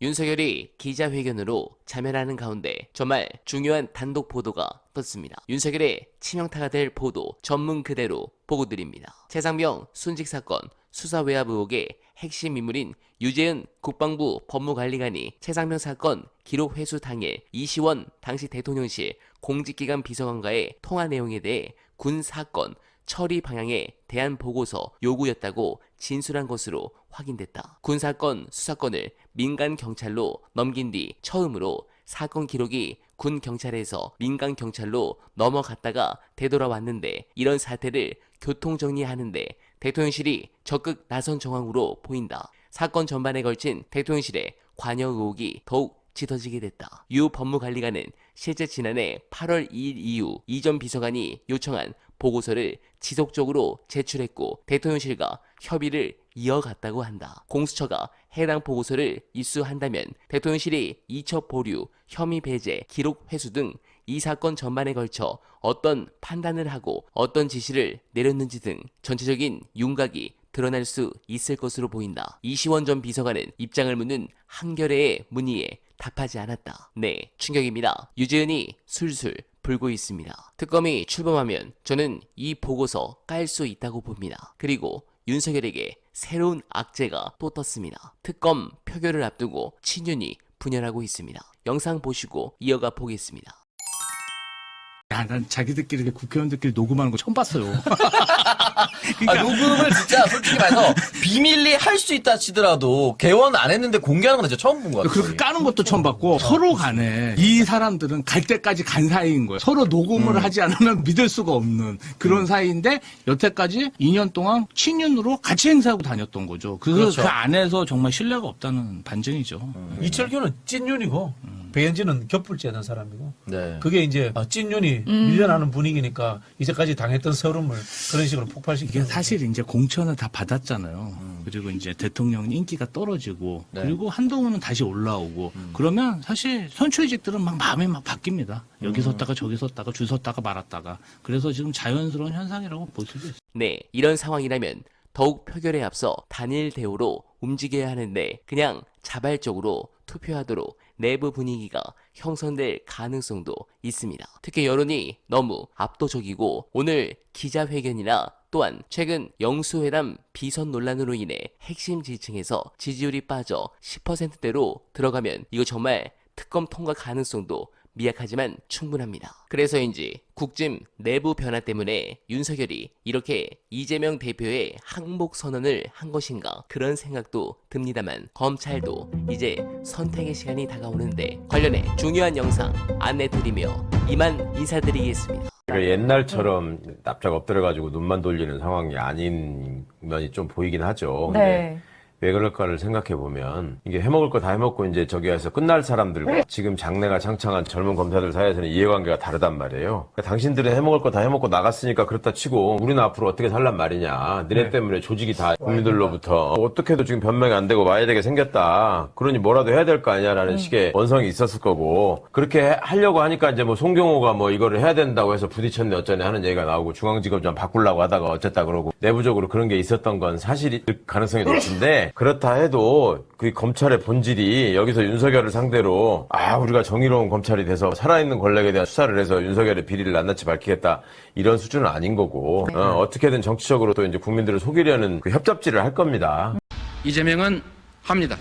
윤석열이 기자회견으로 참여하는 가운데 정말 중요한 단독 보도가 떴습니다. 윤석열의 치명타가 될 보도 전문 그대로 보고드립니다. 최상병 순직 사건 수사 외압 의혹의 핵심 인물인 유재은 국방부 법무관리관이 최상병 사건 기록 회수 당일 이시원 당시 대통령실 공직기관 비서관과의 통화 내용에 대해 군 사건 처리 방향에 대한 보고서 요구였다고 진술한 것으로 확인됐다. 군 사건 수사권을 민간 경찰로 넘긴 뒤 처음으로 사건 기록이 군 경찰에서 민간 경찰로 넘어갔다가 되돌아왔는데 이런 사태를 교통 정리하는데 대통령실이 적극 나선 정황으로 보인다. 사건 전반에 걸친 대통령실의 관여 의혹이 더욱 짙어지게 됐다. 유 법무관리관은 실제 지난해 8월 2일 이후 이 전 비서관이 요청한 보고서를 지속적으로 제출했고 대통령실과 협의를 이어갔다고 한다. 공수처가 해당 보고서를 입수한다면 대통령실이 이첩 보류, 혐의 배제, 기록 회수 등 이 사건 전반에 걸쳐 어떤 판단을 하고 어떤 지시를 내렸는지 등 전체적인 윤곽이 드러날 수 있을 것으로 보인다. 이시원 전 비서관은 입장을 묻는 한겨레의 문의에 답하지 않았다. 네, 충격입니다. 유재은이 술술 불고 있습니다. 특검이 출범하면 저는 이 보고서 깔 수 있다고 봅니다. 그리고 윤석열에게 새로운 악재가 또 떴습니다. 특검 표결을 앞두고 친윤이 분열하고 있습니다. 영상 보시고 이어가 보겠습니다. 야, 난 자기들끼리 이렇게 국회의원들끼리 녹음하는 거 처음 봤어요. 그러니까 녹음을 진짜 솔직히 말해서 비밀리 할 수 있다 치더라도 개원 안 했는데 공개하는 건 진짜 처음 본 것 같아요. 그렇게 까는 것도 처음 봤고 서로 간에 이 사람들은 갈 때까지 간 사이인 거예요. 서로 녹음을 하지 않으면 믿을 수가 없는 그런 사이인데 여태까지 2년 동안 친윤으로 같이 행사하고 다녔던 거죠. 그래서 그렇죠. 그 안에서 정말 신뢰가 없다는 반증이죠. 이철규는 찐윤이고 배현진은 겹불지 않는 사람이고 네. 그게 이제 찐윤이 밀려나는 분위기니까 이제까지 당했던 서름을 그런 식으로 폭발시키는 이게 사실 이제 공천을 다 받았잖아요. 그리고 이제 대통령 인기가 떨어지고 네. 그리고 한동훈은 다시 올라오고 그러면 사실 선출직들은 막 마음이 막 바뀝니다. 여기 섰다가 저기 섰다가 줄 섰다가 말았다가 그래서 지금 자연스러운 현상이라고 볼 수도 있어요. 네, 이런 상황이라면 더욱 표결에 앞서 단일 대우로 움직여야 하는데 그냥 자발적으로 투표하도록 내부 분위기가 형성될 가능성도 있습니다. 특히 여론이 너무 압도적이고 오늘 기자회견이나 또한 최근 영수회담 비선 논란으로 인해 핵심 지지층에서 지지율이 빠져 10%대로 들어가면 이거 정말 특검 통과 가능성도 미약하지만 충분합니다. 그래서인지 국짐 내부 변화 때문에 윤석열이 이렇게 이재명 대표의 항복 선언을 한 것인가 그런 생각도 듭니다만 검찰도 이제 선택의 시간이 다가오는데 관련해 중요한 영상 안내드리며 이만 인사드리겠습니다. 그러니까 옛날처럼 납작 엎드려가지고 눈만 돌리는 상황이 아닌 면이 좀 보이긴 하죠. 근데 왜 그럴까를 생각해보면 이게 해먹을 거 다 해먹고 이제 저기 와서 끝날 사람들과 지금 장래가 창창한 젊은 검사들 사이에서는 이해관계가 다르단 말이에요. 그러니까 당신들은 해먹을 거 다 해먹고 나갔으니까 그렇다 치고 우리는 앞으로 어떻게 살란 말이냐. 너네 때문에 조직이 다 국민들로부터 어떻게도 지금 변명이 안 되고 와야 되게 생겼다. 그러니 뭐라도 해야 될 거 아니냐라는 식의 원성이 있었을 거고 그렇게 하려고 하니까 이제 뭐 송경호가 뭐 이거를 해야 된다고 해서 부딪혔네 어쩌네 하는 얘기가 나오고 중앙지검장 바꾸려고 하다가 어쨌다 그러고 내부적으로 그런 게 있었던 건 사실일 가능성이 높은데 그렇다 해도 그 검찰의 본질이 여기서 윤석열을 상대로 우리가 정의로운 검찰이 돼서 살아있는 권력에 대한 수사를 해서 윤석열의 비리를 낱낱이 밝히겠다 이런 수준은 아닌 거고 어떻게든 정치적으로 또 이제 국민들을 속이려는 그 협잡질을 할 겁니다. 이재명은 합니다.